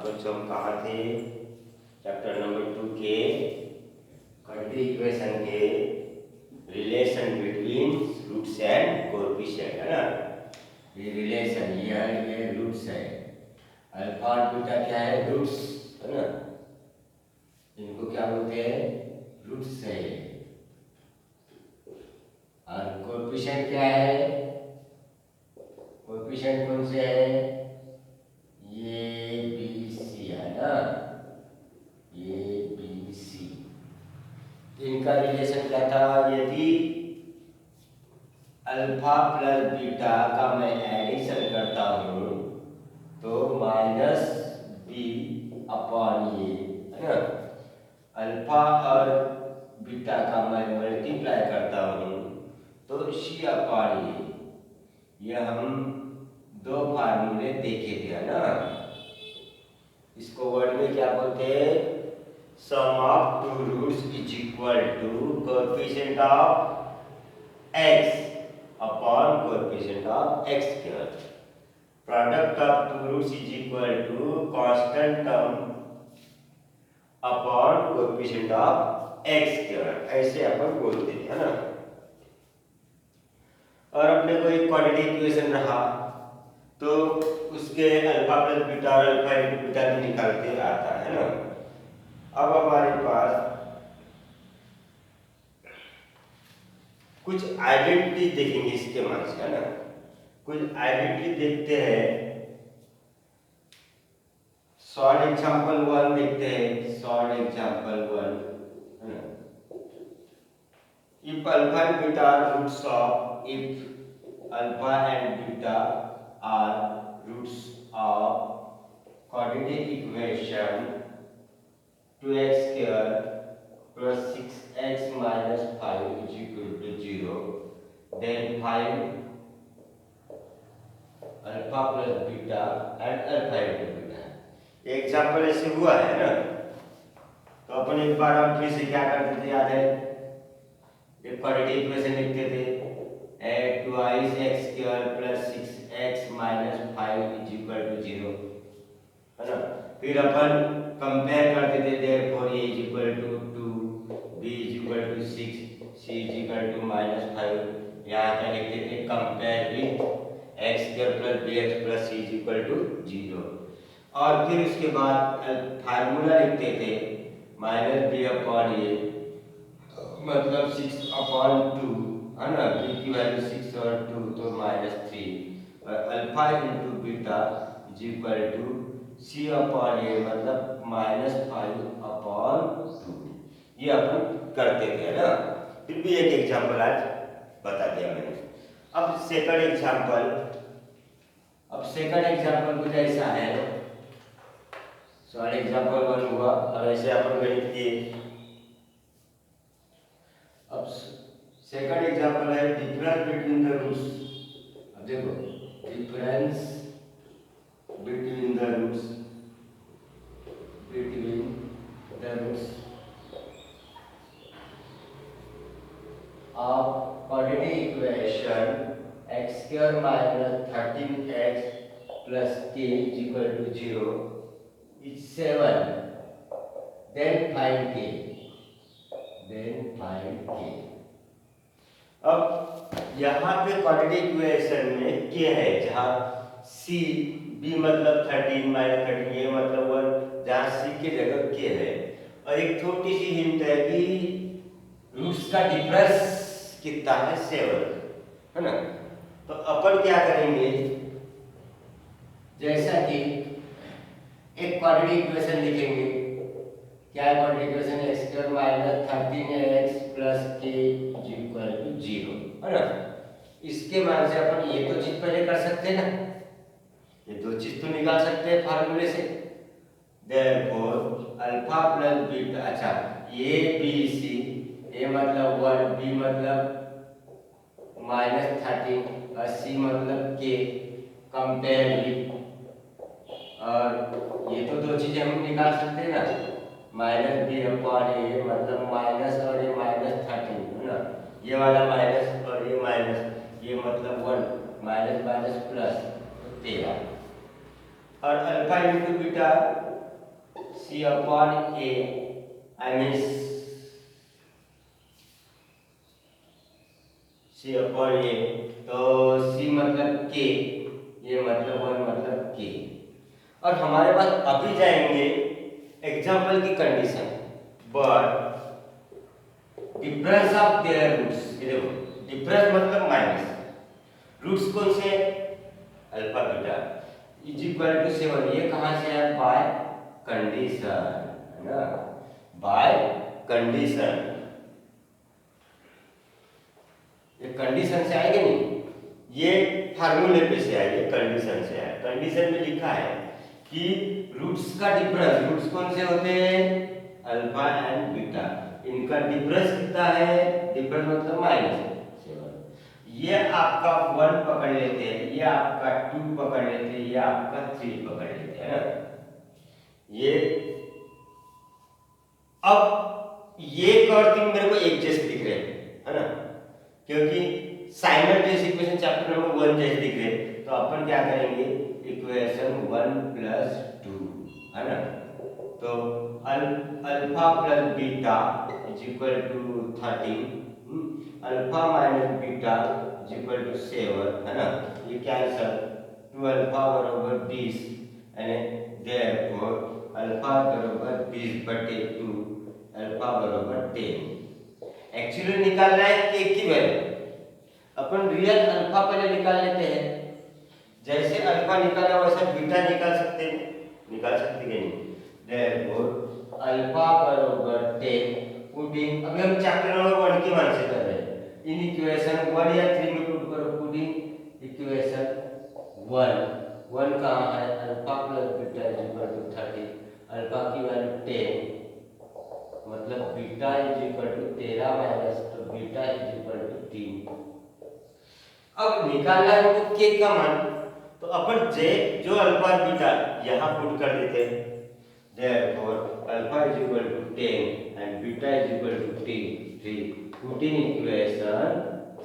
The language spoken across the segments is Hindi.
बच्चों हम कहाँ थे? चैप्टर नंबर 2 के क्वाड्रेटिक इक्वेशन के relation between roots and coefficient, है ना। ये रिलेशन ये रूट्स है, अल्फा और बीटा क्या है? रूट्स, है ना। इनको क्या बोलते हैं? रूट्स है। और कोएफिशिएंट क्या है? कोएफिशिएंट कौन से है? ये बी सी है ना, ये बी सी। इनका रिलेशन क्या था? यदि अल्फा प्लस बीटा का मैं एडिशन करता हूँ तो माइनस बी अपॉन ये, है ना। अल्फा और बीटा का मैं मल्टीप्लाई करता हूँ तो सी अपॉन ये हम दो फार्मूले देखे थे, है ना। इसको वर्ड में क्या बोलते हैं? Sum of two roots is equal to coefficient of x upon coefficient of x square. Product of two roots is equal to constant term upon coefficient of x square, ऐसे अपन बोलते हैं, है ना। और अपने को एक क्वाड्रेटिक इक्वेशन रहा तो उसके अल्फा प्लस बीटा और अल्फा इंटू बीटा भी निकालते आता है ना। अब हमारे पास कुछ आइडेंटिटी देखेंगे इसके मान से, है ना। कुछ आइडेंटिटी देखते हैं। सॉल्व एग्जांपल 1 देखते हैं। सॉल्व एग्जांपल 1, है ना। If alpha and beta are roots of, if alpha and beta are roots of quadratic equation 2x square plus 6x minus 5 is equal to 0, then find alpha plus beta and alpha into beta। ये एग्जाम्पल ऐसे हुआ है ना, तो अपन एक बार और फिर से क्या करते थे, याद है? एक क्वाड्रेटिक इक्वेशन लिखते थे, 2x square plus 6x minus 5 is equal to 0, है ना। फिर अपन कंपेयर करते थे, therefore a is equal to 2, b is equal to 6, c is equal to -5। यहाँ क्या लिखते थे? Compare with x square plus bx plus c is equal to 0। और फिर उसके बाद फार्मूला लिखते थे -b अपॉन a, मतलब 6 अपॉन 2, है ना। b की वैल्यू 6 और 2 तो -3, और alpha into beta is equal to C upon A, मतलब -5 अपॉन 2। ये अपन करते थे, है ना। फिर भी एक एग्जांपल आज बता दिया मैंने। अब सेकंड एग्जांपल कुछ ऐसा है। सॉल्व एग्जांपल 1 हुआ और ऐसे अपन गणित किए। अब सेकंड एग्जांपल है डिफरेंस बिटवीन द रूट्स। अब देखो, difference between the roots of quadratic equation x square minus 13x plus k is equal to 0 is 7, then find k। अब यहाँ पे क्वाड्रेटिक इक्वेशन में k है, जहाँ c b मतलब 13 माइनस 13, ये मतलब 1, जहाँ c की जगह k है। और एक छोटी सी हिंट है कि रूट्स का डिफरेंस कितना है? 7, है ना। तो अपन क्या करेंगे, जैसा कि एक क्वाड्रेटिक इक्वेशन लिखेंगे। क्या है quadratic equation? x square minus 13x plus k is equal to 0, है ना। इसके मान से अपन ये तो चीज पहले कर सकते हैं ना, ये दो चीज तो निकाल सकते हैं फार्मूले से। देयरफॉर अल्फा प्लस बीटा, अच्छा, ए बी सी, ए मतलब 1, बी मतलब -13 और सी मतलब k, कंपेयर विथ, और ये तो दो चीजें हम निकाल सकते हैं ना, -b अपॉन a मतलब माइनस और ये -13, है ना। ये वाला माइनस और ये माइनस, ये मतलब 1, माइनस माइनस प्लस 13। और alpha into beta C upon A, I mean C upon A, तो C मतलब K, ये मतलब 1 मतलब K। और हमारे पास अभी जाएंगे एग्जाम्पल की condition, but difference of their roots, ये देखो डिफरेंस मतलब माइनस, रूट्स कौन से, alpha beta is equal to 7, ये कहां से है, बाय कंडीशन, है ना, बाय कंडीशन, ये कंडीशन से आएगा नहीं, ये फार्मूले पे से आएगा, कंडीशन से आएगा। कंडीशन में लिखा है कि रूट्स का डिफरेंस, रूट्स कौन से होते हैं, अल्फा एंड बीटा, इनका डिफरेंस कितना है, डिफरेंस मतलब माइनस 7, ये आपका 1 पकड़ लेते हैं, ये आपका 2 पकड़ लेते हैं, ये आपका 3 पकड़ लेते हैं ना, ये अब ये और 3 मेरे को एक जैसे दिख रहे हैं, है ना, क्योंकि साइमल्टेनियस इक्वेशन चैप्टर नंबर 1 जैसे दिख रहे हैं, तो अपन क्या करेंगे, इक्वेशन 1 प्लस 2, है ना, तो alpha plus beta is equal to 13, alpha minus beta is equal to 7, है ना, ये कैंसल, 2 अल्फा बराबर 20 एंड देयरफॉर अल्फा बराबर 20/2, अल्फा बराबर 10। एक्चुअली निकालना है के की वैल्यू, अपन रियल अल्फा पहले निकाल लेते हैं, जैसे अल्फा निकाला वैसा बीटा निकाल सकते हैं, निकाल सकते हैं नहीं, देयरफॉर अल्फा बराबर 10 पुटिंग, अभी हम चैप्टर नंबर 1 की मान से कर रहे हैं, इन इक्वेशन 1 या 3 में पुट करो, पुटिंग इक्वेशन 1 कहाँ है, alpha plus beta is equal to 30, alpha की वैल्यू 10 मतलब beta is equal to 13 minus, तो बीटा इज इक्वल टू 3। अब निकालना है हमको के का मान, तो अपन जे जो अल्फा बीटा यहाँ पुट कर देते हैं, therefore alpha is equal to 10 and beta is equal to 3, put in equation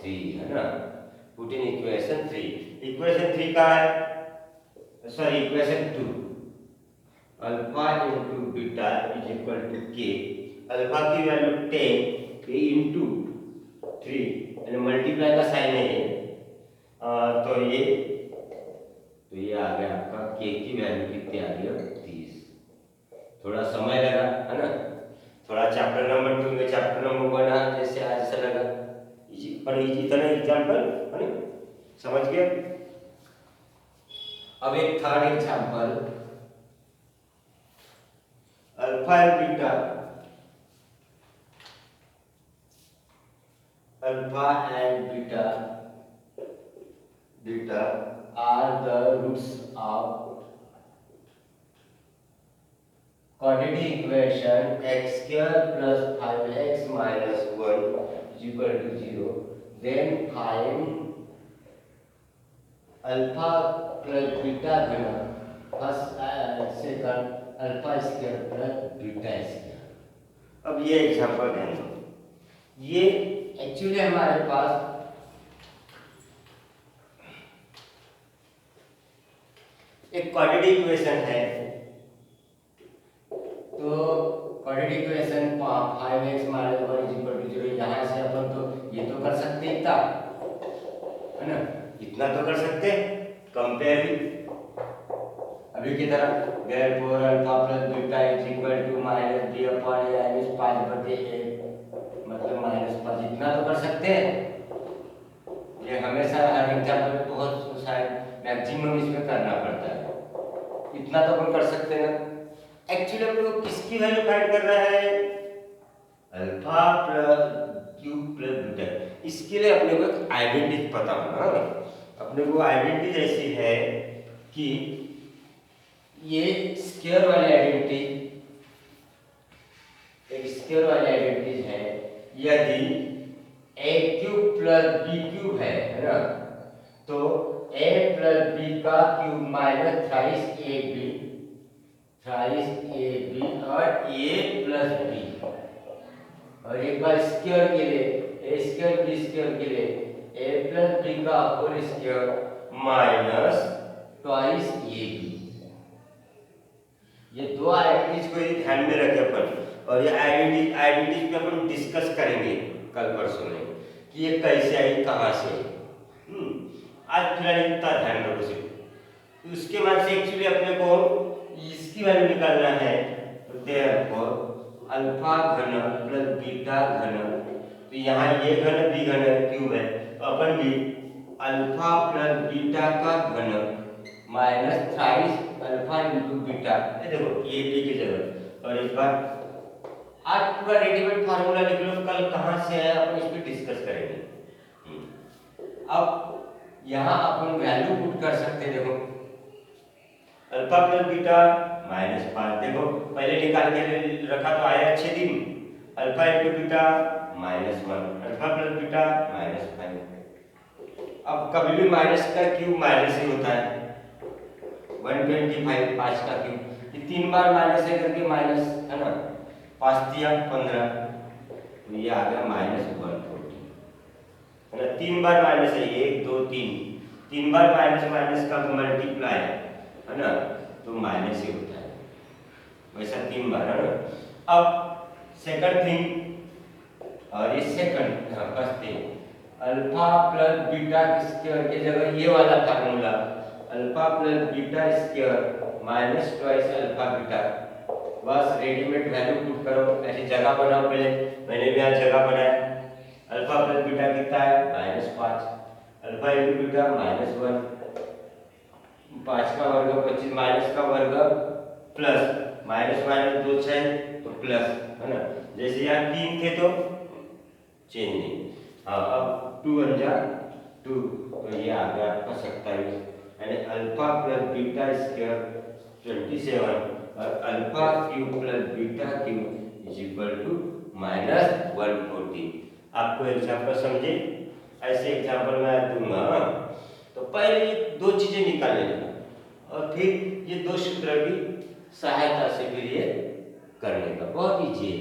3, है ना, पुट इन इक्वेशन 3, इक्वेशन 3 का है, sorry equation 2, alpha into beta is equal to K, alpha की वैल्यू 10, के इनटू 3 यानी मल्टीप्लाई का साइन है ये, तो ये आ गया आपका के की वैल्यू कितनी आ गई, 30। थोड़ा समय लगा, है ना, थोड़ा चैप्टर नंबर 2 में चैप्टर नंबर 1 जैसे आज से लगा, पर इतना एग्जाम्पल है ना, समझ गए। अब एक third example, alpha and beta, alpha and beta are the roots of quadratic equation x square plus 5x minus 1 is equal to 0. Then find alpha plus beta घना first second alpha square plus beta square। अब ये एग्जांपल है, ये एक्चुअली हमारे पास एक क्वाड्रेटिक इक्वेशन है, तो quadratic equation 5x minus 1 is equal to 0, यहाँ से अपन तो ये तो कर सकते हैं, इतना है ना, इतना तो कर सकते हैं, कंपेयर अभी की तरह, therefore alpha plus beta is equal to minus b upon a minus 5/8 मतलब -5, इतना तो कर सकते हैं। ये हमेशा हर एग्जाम्पल में बहुत शायद मैक्सिमम इसमें करना पड़ता है, इतना तो अपन कर सकते हैं ना। एक्चुअली हम लोग किसकी वैल्यू फाइंड कर रहा है, alpha plus cube plus beta, इसके लिए अपने को एक आइडेंटिटी पता होना, अपने को आइडेंटिटी ऐसी है कि ये स्क्वायर वाली आइडेंटिटी, एक स्क्वायर वाली आइडेंटिटी है, यदि a cube plus b cube है ना, तो a प्लस b का क्यूब माइनस थ्राइस ab और a प्लस b, और एक बार स्क्वायर के लिए a स्क्वायर b स्क्वायर के लिए a प्लस b का whole square minus twice ab। ये दो आइडेंटिटीज को ही ध्यान में रखे अपन, और ये आइडेंटिटीज पे अपन डिस्कस करेंगे कल परसों में कि ये कैसे आई, कहाँ से आई। आज फिलहाल इतना ध्यान रखो सिर्फ। उसके बाद से एक्चुअली अपने को इसकी वैल्यू निकालना है, तो देयरफॉर अल्फा घन प्लस बीटा घन, तो यहाँ ये घन बी घन क्यूब है, तो अपन भी अल्फा प्लस बीटा का घन minus thrice alpha into beta, ये देखो ये बी की जगह। और इस बार आज पूरा रेडीमेड फार्मूला लिख लो, कल कहाँ से है अपन इस पे डिस्कस करेंगे। अब यहाँ अपन वैल्यू पुट कर सकते हैं, देखो अल्फा प्लस बीटा -5, देखो पहले निकाल के रखा तो आया 6 दिन, alpha into beta -1, alpha plus beta -5। अब कभी भी माइनस का क्यूब माइनस ही होता है, 125 5 का क्यूब, ये 3 बार माइनस है करके माइनस है ना, 5 दिया 15, तो ये आ गया -140 है ना। 3 बार माइनस है, 1 2 3 बार माइनस माइनस का मल्टीप्लाई है ना, तो माइनस ही होता है, वैसा 3 बार है ना। अब सेकंड थिंग, और ये second first thing, alpha plus beta square की जगह ये वाला formula alpha plus beta square minus twice alpha beta, बस रेडीमेड वैल्यू पुट करो, ऐसी जगह बनाओ। पहले मैंने भी यहाँ जगह बनाया, अल्फा प्लस बीटा कितना है -5, अल्फा इंटू बीटा -1, 5 का वर्ग 25 माइनस का वर्ग प्लस माइनस माइनस 2 6 तो प्लस है ना, जैसे यहाँ 3 थे तो चेंज नहीं। हाँ अब 2 1 जा 2, तो ये आ गया आपका 27, यानी अल्फा प्लस बीटा स्क्वायर 27 और alpha cube plus beta cube is equal to -140। आपको एग्जाम्पल समझे, ऐसे एग्जाम्पल मैं दूंगा। तो पहले ये दो चीजें निकाल लेना, और फिर ये दो सूत्र की सहायता से फिर ये करने का, बहुत ईजी है।